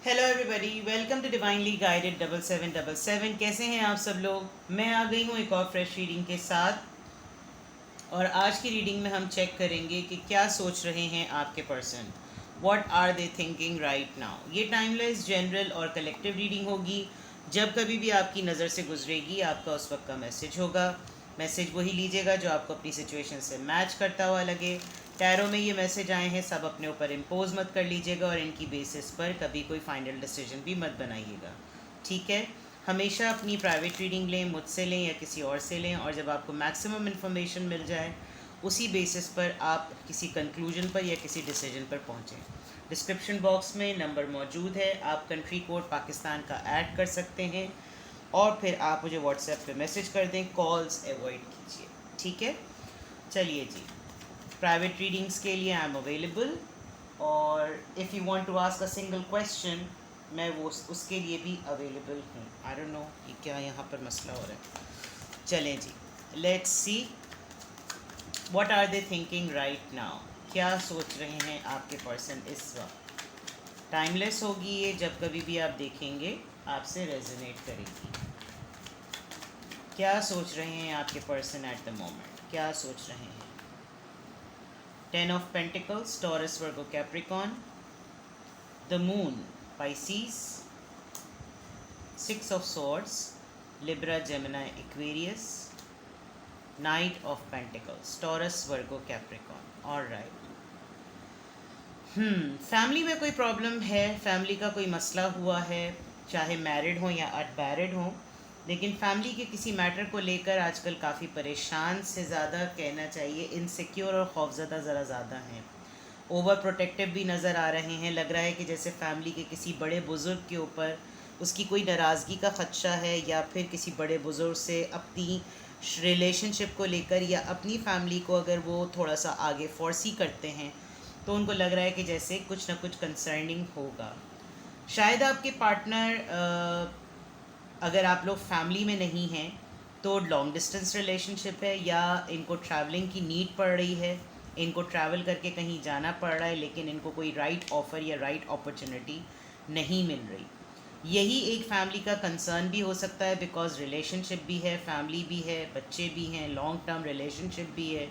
Hello everybody, welcome to divinely guided 7777। कैसे हैं आप सब लोग। मैं आ गई हूँ एक और फ्रेश रीडिंग के साथ। और आज की रीडिंग में हम चेक करेंगे कि क्या सोच रहे हैं आपके person. What are they thinking right now. ये टाइमलेस, जनरल और कलेक्टिव रीडिंग होगी। जब कभी भी आपकी नज़र से गुजरेगी आपका उस वक्त का मैसेज होगा। मैसेज वही लीजिएगा जो आपको अपनी सिचुएशन से मैच करता हुआ लगे। टैरो में ये मैसेज आए हैं, सब अपने ऊपर इम्पोज मत कर लीजिएगा और इनकी बेसिस पर कभी कोई फाइनल डिसीजन भी मत बनाइएगा, ठीक है। हमेशा अपनी प्राइवेट रीडिंग लें, मुझसे लें या किसी और से लें, और जब आपको मैक्सिमम इन्फॉर्मेशन मिल जाए उसी बेसिस पर आप किसी कंक्लूजन पर या किसी डिसीजन पर पहुँचें। डिस्क्रिप्शन बॉक्स में नंबर मौजूद है, आप कंट्री कोड पाकिस्तान का ऐड कर सकते हैं और फिर आप मुझे व्हाट्सएप पे मैसेज कर दें। कॉल्स अवॉइड कीजिए, ठीक है। चलिए जी, प्राइवेट रीडिंग्स के लिए आई एम अवेलेबल, और if you want to ask a single question मैं वो उसके लिए भी अवेलेबल हूँ। आई डोंट नो ये क्या यहाँ पर मसला हो रहा है। चलें जी, let's see what are they thinking right now. क्या सोच रहे हैं आपके पर्सन इस वक्त। टाइमलेस होगी ये, जब कभी भी आप देखेंगे आपसे रेजोनेट करेगी। क्या सोच रहे हैं आपके पर्सन एट द मोमेंट, क्या सोच रहे हैं। 10 of Pentacles, Taurus, Virgo, Capricorn. The Moon, Pisces. 6 of Swords, Libra, Gemini, Aquarius. Knight of Pentacles, Taurus, Virgo, Capricorn. All right. Family में कोई प्रॉब्लम है, फैमिली का कोई मसला हुआ है, चाहे मैरिड हो या अनमैरिड हो, लेकिन फैमिली के किसी मैटर को लेकर आजकल काफ़ी परेशान से ज़्यादा कहना चाहिए इनसिक्योर और खौफज़दा ज़रा ज़्यादा हैं। ओवर प्रोटेक्टिव भी नज़र आ रहे हैं। लग रहा है कि जैसे फैमिली के किसी बड़े बुज़ुर्ग के ऊपर उसकी कोई नाराज़गी का ख़दशा है, या फिर किसी बड़े बुज़ुर्ग से अपनी रिलेशनशिप को लेकर या अपनी फैमिली को अगर वो थोड़ा सा आगे फोर्सी करते हैं तो उनको लग रहा है कि जैसे कुछ ना कुछ कंसर्निंग होगा। शायद आपके पार्टनर, अगर आप लोग फैमिली में नहीं हैं तो लॉन्ग डिस्टेंस रिलेशनशिप है, या इनको ट्रैवलिंग की नीड पड़ रही है, इनको ट्रैवल करके कहीं जाना पड़ रहा है लेकिन इनको कोई राइट ऑफ़र या राइट अपॉर्चुनिटी नहीं मिल रही। यही एक फैमिली का कंसर्न भी हो सकता है, बिकॉज रिलेशनशिप भी है, फैमिली भी है, बच्चे भी हैं, लॉन्ग टर्म रिलेशनशिप भी है।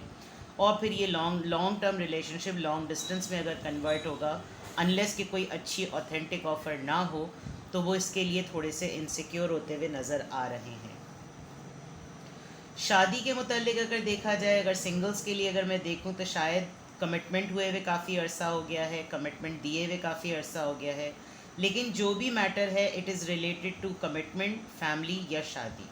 और फिर ये long term relationship long distance में अगर कन्वर्ट होगा, अनलेस कि कोई अच्छी ऑथेंटिक ऑफ़र ना हो, तो वो इसके लिए थोड़े से इनसिक्योर होते हुए नज़र आ रहे हैं। शादी के मुतालिक अगर देखा जाए, अगर सिंगल्स के लिए अगर मैं देखूं तो शायद कमिटमेंट हुए हुए काफ़ी अरसा हो गया है, कमिटमेंट दिए हुए काफ़ी अरसा हो गया है, लेकिन जो भी मैटर है it is related to commitment, family या शादी।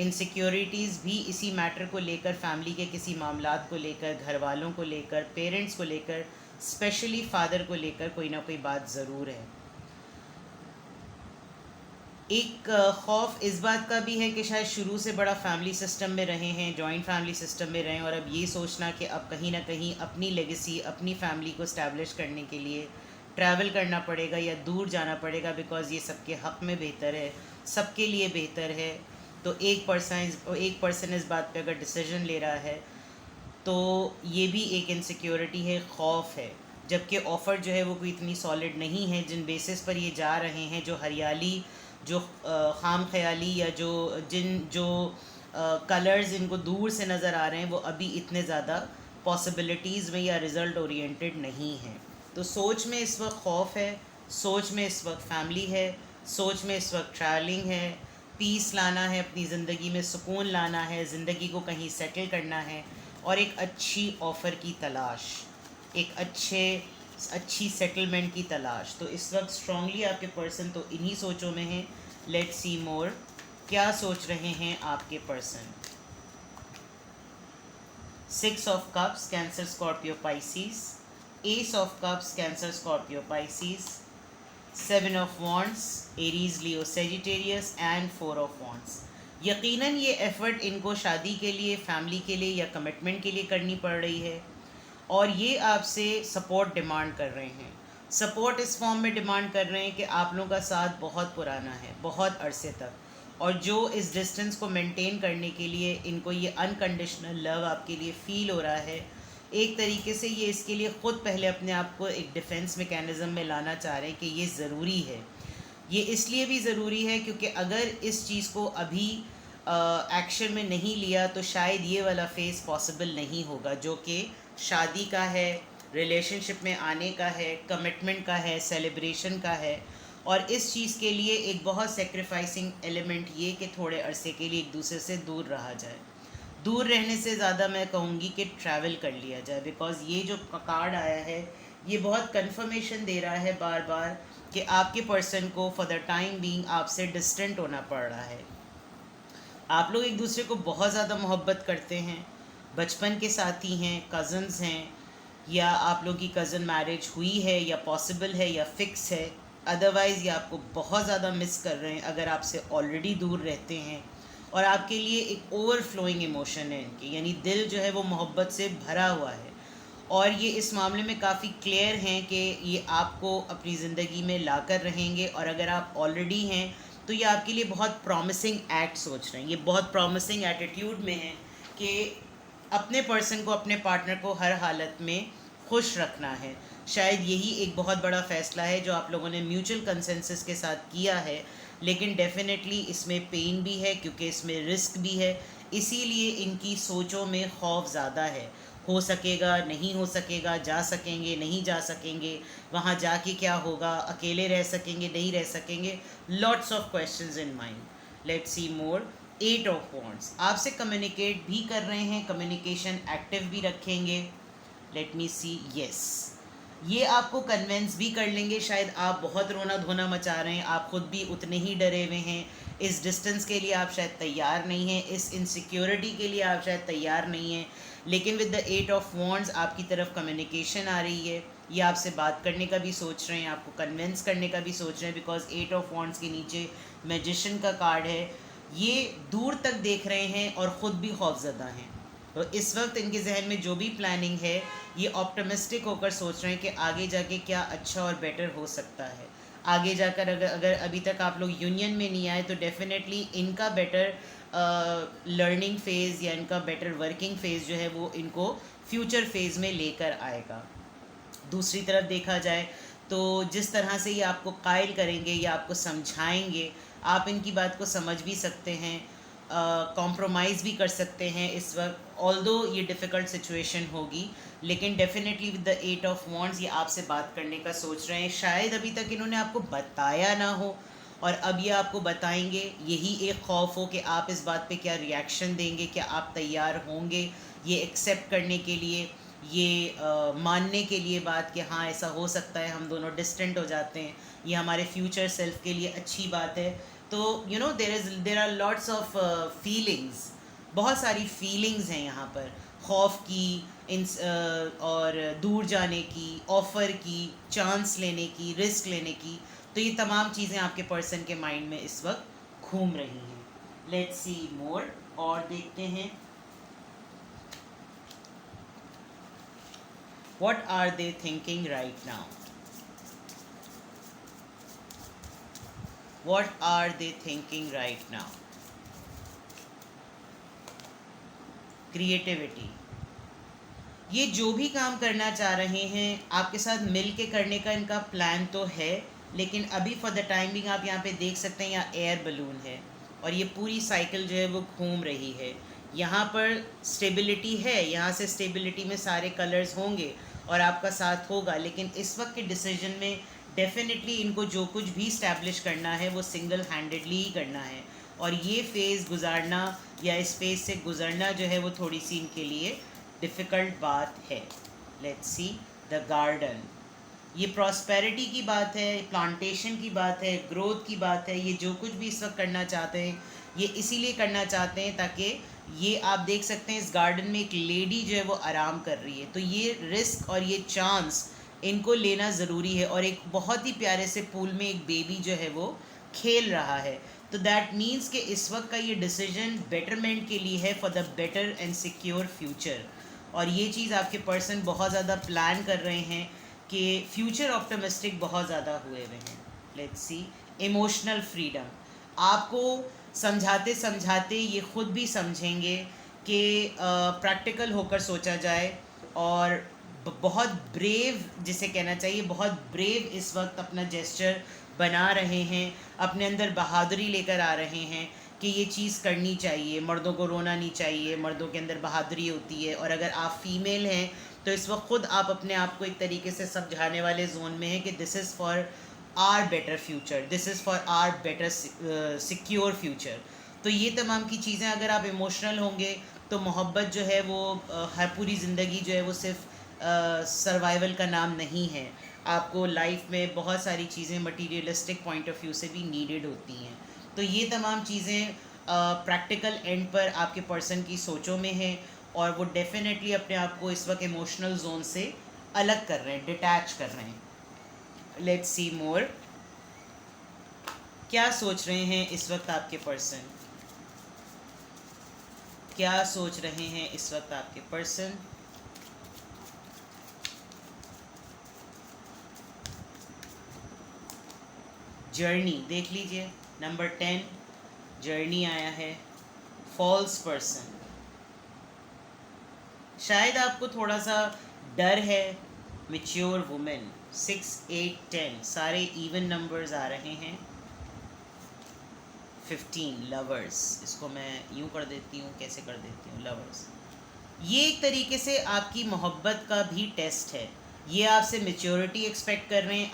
इनसिक्योरिटीज़ भी इसी मैटर को लेकर, फैमिली के किसी मामलात को लेकर, घर वालों को लेकर, पेरेंट्स को लेकर, स्पेशली फादर को लेकर कोई ना कोई बात ज़रूर है। एक खौफ इस बात का भी है कि शायद शुरू से बड़ा फैमिली सिस्टम में रहे हैं, जॉइंट फैमिली सिस्टम में रहें, और अब ये सोचना कि अब कहीं ना कहीं अपनी लेगेसी, अपनी फैमिली को इस्टेब्लिश करने के लिए ट्रैवल करना पड़ेगा या दूर जाना पड़ेगा, बिकॉज़ ये सबके हक़ में बेहतर है, सबके लिए बेहतर है। तो एक पर्सन इस बात पे अगर डिसीजन ले रहा है तो ये भी एक इनसिक्योरिटी है, खौफ है। जबकि ऑफ़र जो है वो कोई इतनी सॉलिड नहीं है। जिन बेसिस पर ये जा रहे हैं, जो हरियाली, जो खाम ख्याली, या जो कलर्स इनको दूर से नज़र आ रहे हैं, वो अभी इतने ज़्यादा पॉसिबिलिटीज़ में या रिज़ल्ट ओरिएंटेड नहीं हैं। तो सोच में इस वक्त खौफ है, सोच में इस वक्त फैमिली है, सोच में इस वक्त ट्रैवलिंग है, पीस लाना है, अपनी ज़िंदगी में सुकून लाना है, ज़िंदगी को कहीं सेटल करना है, और एक अच्छी ऑफ़र की तलाश, एक अच्छी सेटलमेंट की तलाश। तो इस वक्त स्ट्रांगली आपके पर्सन तो इन्हीं सोचों में हैं। लेट्स सी मोर, क्या सोच रहे हैं आपके person. 6 of cups, cancer, Scorpio, Pisces. S of cups, cancer, Scorpio, Pisces. 7 of wands, Aries, Leo, Sagittarius, and 4 of wands. यकीनन ये एफ़र्ट इनको शादी के लिए, फैमिली के लिए या कमिटमेंट के लिए करनी पड़ रही है, और ये आपसे सपोर्ट डिमांड कर रहे हैं। सपोर्ट इस फॉर्म में डिमांड कर रहे हैं कि आप लोगों का साथ बहुत पुराना है, बहुत अरसे तक, और जो इस डिस्टेंस को मेंटेन करने के लिए इनको ये अनकंडीशनल लव आपके लिए फ़ील हो रहा है, एक तरीके से ये इसके लिए ख़ुद पहले अपने आप को एक डिफेंस मैकेनिज़्म में लाना चाह रहे हैं कि ये ज़रूरी है। ये इसलिए भी ज़रूरी है क्योंकि अगर इस चीज़ को अभी एक्शन में नहीं लिया तो शायद ये वाला फ़ेज़ पॉसिबल नहीं होगा, जो कि शादी का है, रिलेशनशिप में आने का है, कमिटमेंट का है, सेलिब्रेशन का है। और इस चीज़ के लिए एक बहुत सेक्रीफाइसिंग एलिमेंट ये कि थोड़े अरसे के लिए एक दूसरे से दूर रहा जाए। दूर रहने से ज़्यादा मैं कहूँगी कि ट्रैवल कर लिया जाए, बिकॉज़ ये जो कार्ड आया है ये बहुत कंफर्मेशन दे रहा है बार बार कि आपके पर्सन को फॉर द टाइम बीइंग आपसे डिस्टेंट होना पड़ रहा है। आप लोग एक दूसरे को बहुत ज़्यादा मोहब्बत करते हैं, बचपन के साथी हैं, कज़न्स हैं, या आप लोग की कज़न मैरिज हुई है या पॉसिबल है या फिक्स है। अदरवाइज़ ये आपको बहुत ज़्यादा मिस कर रहे हैं अगर आपसे ऑलरेडी दूर रहते हैं, और आपके लिए एक ओवरफ्लोइंग इमोशन है इनकी, यानी दिल जो है वो मोहब्बत से भरा हुआ है। और ये इस मामले में काफ़ी क्लियर हैं कि ये आपको अपनी ज़िंदगी में ला कर रहेंगे, और अगर आप ऑलरेडी हैं तो ये आपके लिए बहुत प्रॉमिसिंग एक्ट सोच रहे हैं, ये बहुत प्रॉमिसिंग एटीट्यूड में हैं कि अपने पर्सन को, अपने पार्टनर को हर हालत में खुश रखना है। शायद यही एक बहुत बड़ा फ़ैसला है जो आप लोगों ने म्यूचुअल कंसेंसस के साथ किया है, लेकिन डेफिनेटली इसमें पेन भी है क्योंकि इसमें रिस्क भी है, इसीलिए इनकी सोचों में खौफ ज़्यादा है। हो सकेगा, नहीं हो सकेगा, जा सकेंगे, नहीं जा सकेंगे, वहाँ जाके क्या होगा, अकेले रह सकेंगे, नहीं रह सकेंगे, lots of questions in mind. Let's see more. 8 of wands आपसे कम्युनिकेट भी कर रहे हैं, कम्युनिकेशन एक्टिव भी रखेंगे। लेट मी सी, यस, ये आपको कन्वेंस भी कर लेंगे। शायद आप बहुत रोना धोना मचा रहे हैं, आप ख़ुद भी उतने ही डरे हुए हैं, इस डिस्टेंस के लिए आप शायद तैयार नहीं हैं, इस इनसिक्योरिटी के लिए आप शायद तैयार नहीं हैं, लेकिन विद द 8 ऑफ वॉन्ड्स आपकी तरफ कम्युनिकेशन आ रही है। ये आपसे बात करने का भी सोच रहे हैं, आपको कन्विंस करने का भी सोच रहे हैं, बिकॉज 8 ऑफ वॉन्ड्स के नीचे मैजिशियन का कार्ड है। ये दूर तक देख रहे हैं और ख़ुद भी खौफज़दा हैं। तो इस वक्त इनके जहन में जो भी प्लानिंग है ये ऑप्टिमिस्टिक होकर सोच रहे हैं कि आगे जाके क्या अच्छा और बेटर हो सकता है। आगे जाकर अगर अभी तक आप लोग यूनियन में नहीं आए तो डेफिनेटली इनका बेटर लर्निंग फ़ेज़ या इनका बेटर वर्किंग फ़ेज़ जो है वो इनको फ्यूचर फेज़ में लेकर आएगा। दूसरी तरफ देखा जाए तो जिस तरह से ये आपको कायल करेंगे या आपको समझाएंगे, आप इनकी बात को समझ भी सकते हैं, कॉम्प्रोमाइज़ भी कर सकते हैं इस वक्त। ऑल्दो ये डिफ़िकल्ट सिचुएशन होगी, लेकिन definitely with the 8 of wands ये आपसे बात करने का सोच रहे हैं। शायद अभी तक इन्होंने आपको बताया ना हो और अब ये आपको बताएंगे। यही एक ख़ौफ हो कि आप इस बात पे क्या रिएक्शन देंगे, क्या आप तैयार होंगे ये एक्सेप्ट करने के लिए, ये मानने के लिए बात कि हाँ ऐसा हो सकता है, हम दोनों डिस्टेंट हो जाते हैं, ये हमारे फ्यूचर सेल्फ के लिए अच्छी बात है। तो you know there are lots of feelings, बहुत सारी फीलिंग्स हैं यहाँ पर, खौफ की, और दूर जाने की, ऑफ़र की, चांस लेने की, रिस्क लेने की। तो ये तमाम चीज़ें आपके पर्सन के माइंड में इस वक्त घूम रही हैं। लेट्स सी मोर, और देखते हैं what are they thinking right now. What are they thinking right now? Creativity, ये जो भी काम करना चाह रहे हैं आपके साथ मिल के करने का इनका प्लान तो है, लेकिन अभी फॉर द टाइमिंग आप यहाँ पे देख सकते हैं यहाँ एयर बलून है और ये पूरी साइकिल जो है वो घूम रही है। यहाँ पर स्टेबिलिटी है, यहाँ से स्टेबिलिटी में सारे कलर्स होंगे और आपका साथ होगा, लेकिन इस वक्त के डिसीजन में डेफिनेटली इनको जो कुछ भी इस्टेब्लिश करना है वो सिंगल हैंडेडली ही करना है, और ये फ़ेज़ गुजारना या इस फेज़ से गुज़रना जो है वो थोड़ी सी इनके लिए डिफ़िकल्ट बात है। लेट्स सी द गार्डन, ये प्रॉस्पेरिटी की बात है, प्लांटेशन की बात है, ग्रोथ की बात है। ये जो कुछ भी इस वक्त करना चाहते हैं ये इसीलिए करना चाहते हैं ताकि ये आप देख सकते हैं इस गार्डन में एक लेडी जो है वो आराम कर रही है, तो ये रिस्क और ये चांस इनको लेना ज़रूरी है। और एक बहुत ही प्यारे से पूल में एक बेबी जो है वो खेल रहा है, तो दैट मीन्स कि इस वक्त का ये डिसीजन बेटरमेंट के लिए है, for the better and secure future. और ये चीज़ आपके पर्सन बहुत ज़्यादा प्लान कर रहे हैं कि फ्यूचर ऑप्टिमिस्टिक बहुत ज़्यादा हुए हुए हैं। लेट्स सी इमोशनल फ्रीडम, आपको समझाते समझाते ये ख़ुद भी समझेंगे कि प्रैक्टिकल होकर सोचा जाए और बहुत ब्रेव, जिसे कहना चाहिए बहुत ब्रेव इस वक्त अपना जेस्चर बना रहे हैं, अपने अंदर बहादुरी लेकर आ रहे हैं कि ये चीज़ करनी चाहिए, मर्दों को रोना नहीं चाहिए, मर्दों के अंदर बहादुरी होती है। और अगर आप फीमेल हैं तो इस वक्त ख़ुद आप अपने आप को एक तरीके से समझाने वाले जोन में हैं कि this is for our better future, this is for our better secure future. तो ये तमाम की चीज़ें, अगर आप इमोशनल होंगे तो मोहब्बत जो है वो हर पूरी ज़िंदगी जो है वो सिर्फ सर्वाइवल का नाम नहीं है। आपको लाइफ में बहुत सारी चीज़ें मटीरियलिस्टिक पॉइंट ऑफ व्यू से भी नीडेड होती हैं। तो ये तमाम चीज़ें प्रैक्टिकल एंड पर आपके पर्सन की सोचों में है, और वो डेफिनेटली अपने आप को इस वक्त इमोशनल जोन से अलग कर रहे हैं, डिटैच कर रहे हैं। लेट्स सी मोर, क्या सोच रहे हैं इस वक्त आपके पर्सन, क्या सोच रहे हैं इस वक्त आपके पर्सन। जर्नी देख लीजिए, नंबर 10 जर्नी आया है। फॉल्स पर्सन, शायद आपको थोड़ा सा डर है। मैच्योर वुमेन, 6, 8, 10 सारे इवन नंबर्स आ रहे हैं। 15 लवर्स, इसको मैं यूँ कर देती हूँ, कैसे कर देती हूँ, लवर्स। ये एक तरीके से आपकी मोहब्बत का भी टेस्ट है। ये आपसे मेच्योरिटी एक्सपेक्ट कर रहे हैं,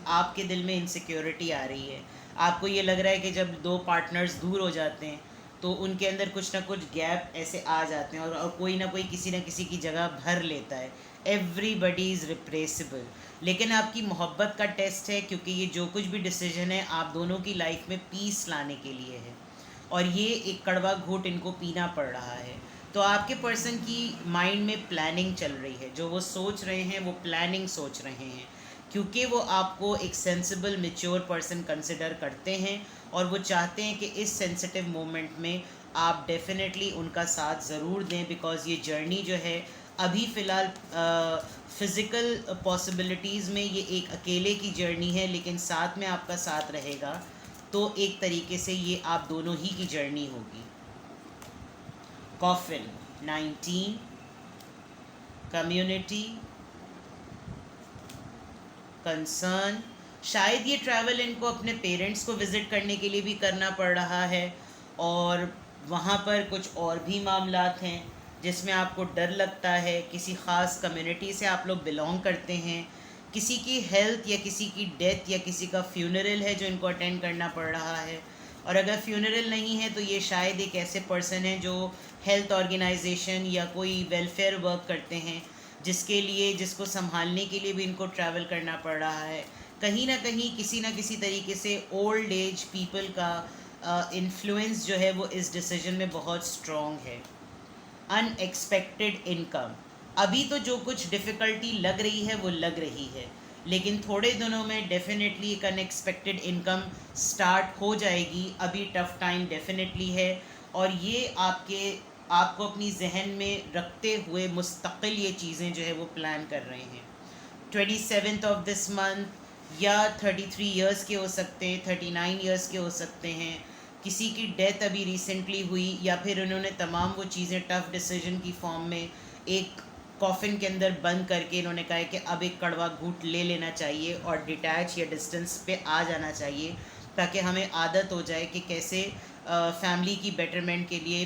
आपके दिल में इनसिक्योरिटी आ रही है। आपको ये लग रहा है कि जब दो पार्टनर्स दूर हो जाते हैं तो उनके अंदर कुछ ना कुछ गैप ऐसे आ जाते हैं, और कोई ना कोई किसी न किसी की जगह भर लेता है। Everybody is replaceable. लेकिन आपकी मोहब्बत का टेस्ट है, क्योंकि ये जो कुछ भी डिसीजन है आप दोनों की लाइफ में पीस लाने के लिए है, और ये एक कड़वा घूंट इनको पीना पड़ रहा है। तो आपके पर्सन की माइंड में प्लानिंग चल रही है, जो वो सोच रहे हैं वो प्लानिंग सोच रहे हैं, क्योंकि वो आपको एक सेंसिबल मैच्योर पर्सन कंसिडर करते हैं, और वो चाहते हैं कि इस सेंसिटिव मोमेंट में आप डेफिनेटली उनका साथ ज़रूर दें। बिकॉज़ ये जर्नी जो है अभी फ़िलहाल फ़िज़िकल पॉसिबिलिटीज़ में ये एक अकेले की जर्नी है, लेकिन साथ में आपका साथ रहेगा, तो एक तरीके से ये आप दोनों ही की जर्नी होगी। कॉफिन 19, कम्युनिटी, कंसर्न, शायद ये ट्रैवल इनको अपने पेरेंट्स को विज़िट करने के लिए भी करना पड़ रहा है, और वहाँ पर कुछ और भी मामलात हैं जिसमें आपको डर लगता है। किसी ख़ास कम्युनिटी से आप लोग बिलोंग करते हैं, किसी की हेल्थ या किसी की डेथ या किसी का फ्यूनरल है जो इनको अटेंड करना पड़ रहा है। और अगर फ्यूनरल नहीं है तो ये शायद एक ऐसे पर्सन है जो हेल्थ ऑर्गेनाइजेशन या कोई वेलफेयर वर्क करते हैं, जिसको संभालने के लिए भी इनको ट्रैवल करना पड़ रहा है। कहीं ना कहीं किसी ना किसी तरीके से ओल्ड एज पीपल का इन्फ्लुएंस जो है वो इस डिसीजन में बहुत स्ट्रॉन्ग है। अनएक्सपेक्टेड इनकम, अभी तो जो कुछ डिफ़िकल्टी लग रही है वो लग रही है, लेकिन थोड़े दिनों में डेफिनेटली एक अनएक्सपेक्टेड इनकम स्टार्ट हो जाएगी। अभी टफ़ टाइम डेफिनेटली है, और ये आपको अपनी जहन में रखते हुए मुस्तकिल ये चीज़ें जो है वो प्लान कर रहे हैं। 27 ऑफ दिस मंथ, या 33 इयर्स के हो सकते हैं, 39 इयर्स के हो सकते हैं। किसी की डेथ अभी रिसेंटली हुई, या फिर उन्होंने तमाम वो चीज़ें टफ़ डिसीजन की फॉर्म में एक कॉफ़िन के अंदर बंद करके इन्होंने कहा है कि अब एक कड़वा घूंट ले लेना चाहिए और डिटैच या डिस्टेंस पे आ जाना चाहिए, ताकि हमें आदत हो जाए कि कैसे फैमिली की बेटरमेंट के लिए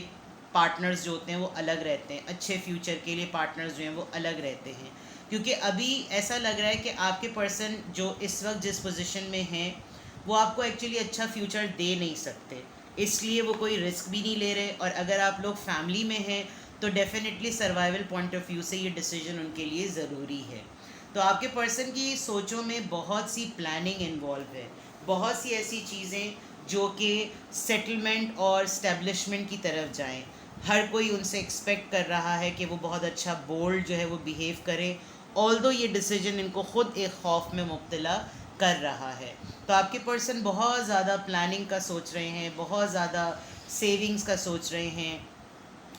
पार्टनर्स जो होते हैं वो अलग रहते हैं, अच्छे फ्यूचर के लिए पार्टनर्स जो हैं वो अलग रहते हैं। क्योंकि अभी ऐसा लग रहा है कि आपके पर्सन जो इस वक्त जिस पोजीशन में हैं वो आपको एक्चुअली अच्छा फ्यूचर दे नहीं सकते, इसलिए वो कोई रिस्क भी नहीं ले रहे। और अगर आप लोग फैमिली में हैं तो definitely survival point of view से ये डिसीजन उनके लिए ज़रूरी है। तो आपके पर्सन की सोचों में बहुत सी प्लानिंग इन्वॉल्व है, बहुत सी ऐसी चीज़ें जो कि सेटलमेंट और स्टैब्लिशमेंट की तरफ जाएं। हर कोई उनसे एक्सपेक्ट कर रहा है कि वो बहुत अच्छा बोल्ड जो है वो बिहेव करे, ऑल्दो ये डिसीजन इनको ख़ुद एक खौफ में मुब्तला कर रहा है। तो आपके पर्सन बहुत ज़्यादा प्लानिंग का सोच रहे हैं, बहुत ज़्यादा सेविंग्स का सोच रहे हैं।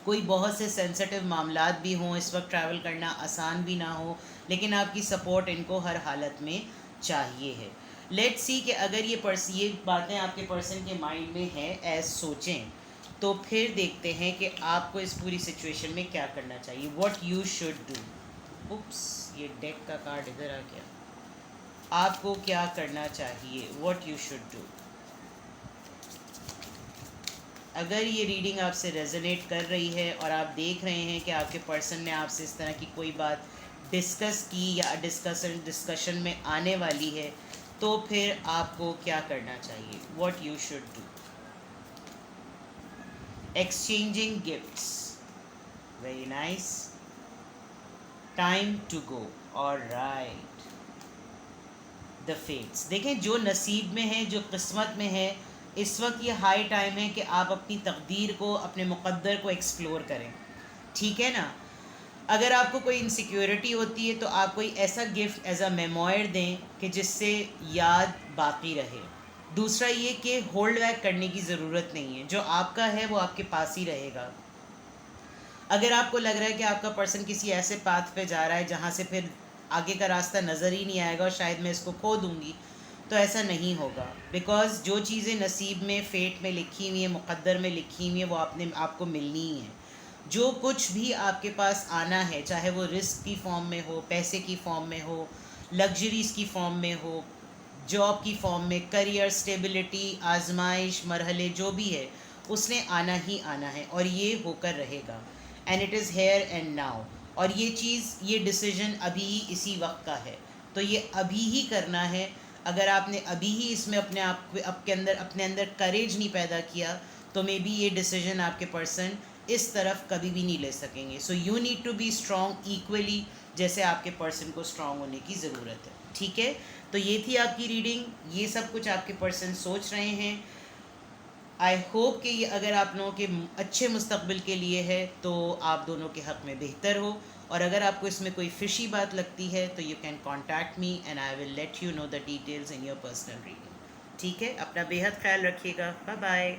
कोई बहुत से सेंसिटिव मामलात भी हों, इस वक्त ट्रैवल करना आसान भी ना हो, लेकिन आपकी सपोर्ट इनको हर हालत में चाहिए है। लेट्स सी कि अगर ये बातें आपके पर्सन के माइंड में है एज सोचें, तो फिर देखते हैं कि आपको इस पूरी सिचुएशन में क्या करना चाहिए, व्हाट यू शुड डू। उप्स, ये डेक का कार्ड इधर आ गया। आपको क्या करना चाहिए, व्हाट यू शुड डू। अगर ये रीडिंग आपसे रेजोनेट कर रही है और आप देख रहे हैं कि आपके पर्सन ने आपसे इस तरह की कोई बात डिस्कस की या डिस्कशन में आने वाली है, तो फिर आपको क्या करना चाहिए, what you should do. Exchanging gifts, very nice. Time to go, alright. The fates, देखें जो नसीब में है, जो किस्मत में है, इस वक्त ये हाई टाइम है कि आप अपनी तकदीर को, अपने मुक़द्दर को एक्सप्लोर करें, ठीक है ना। अगर आपको कोई इनसिक्योरिटी होती है तो आप कोई ऐसा गिफ्ट एज अ मेमोयर दें कि जिससे याद बाकी रहे। दूसरा ये कि होल्ड बैक करने की ज़रूरत नहीं है, जो आपका है वो आपके पास ही रहेगा। अगर आपको लग रहा है कि आपका पर्सन किसी ऐसे पाथ पे जा रहा है जहाँ से फिर आगे का रास्ता नज़र ही नहीं आएगा और शायद मैं इसको खो दूँगी, तो ऐसा नहीं होगा। बिकॉज़ जो चीज़ें नसीब में, फेट में लिखी हुई हैं, मुक़द्दर में लिखी हुई हैं, वो आपको मिलनी ही है। जो कुछ भी आपके पास आना है, चाहे वो रिस्क की फॉर्म में हो, पैसे की फॉर्म में हो, लग्जरीज़ की फॉर्म में हो, जॉब की फॉर्म में, करियर स्टेबिलिटी, आजमाइश, मरहले जो भी है, उसने आना ही आना है और ये होकर रहेगा। And it is here and now. और ये चीज़, ये डिसीजन अभी ही इसी वक्त का है, तो ये अभी ही करना है। अगर आपने अभी ही इसमें अपने अंदर करेज नहीं पैदा किया, तो मे बी ये डिसीजन आपके पर्सन इस तरफ कभी भी नहीं ले सकेंगे। So you need to be strong equally, जैसे आपके पर्सन को स्ट्रॉन्ग होने की ज़रूरत है, ठीक है। तो ये थी आपकी रीडिंग, ये सब कुछ आपके पर्सन सोच रहे हैं। आई होप कि ये अगर आप लोगों के अच्छे मुस्तकबिल के लिए है तो आप दोनों के हक़ में बेहतर हो। और अगर आपको इसमें कोई फ़िशी बात लगती है तो you can contact me and I will let you know the details in your personal reading, ठीक है। अपना बेहद ख्याल रखिएगा, बाय बाय।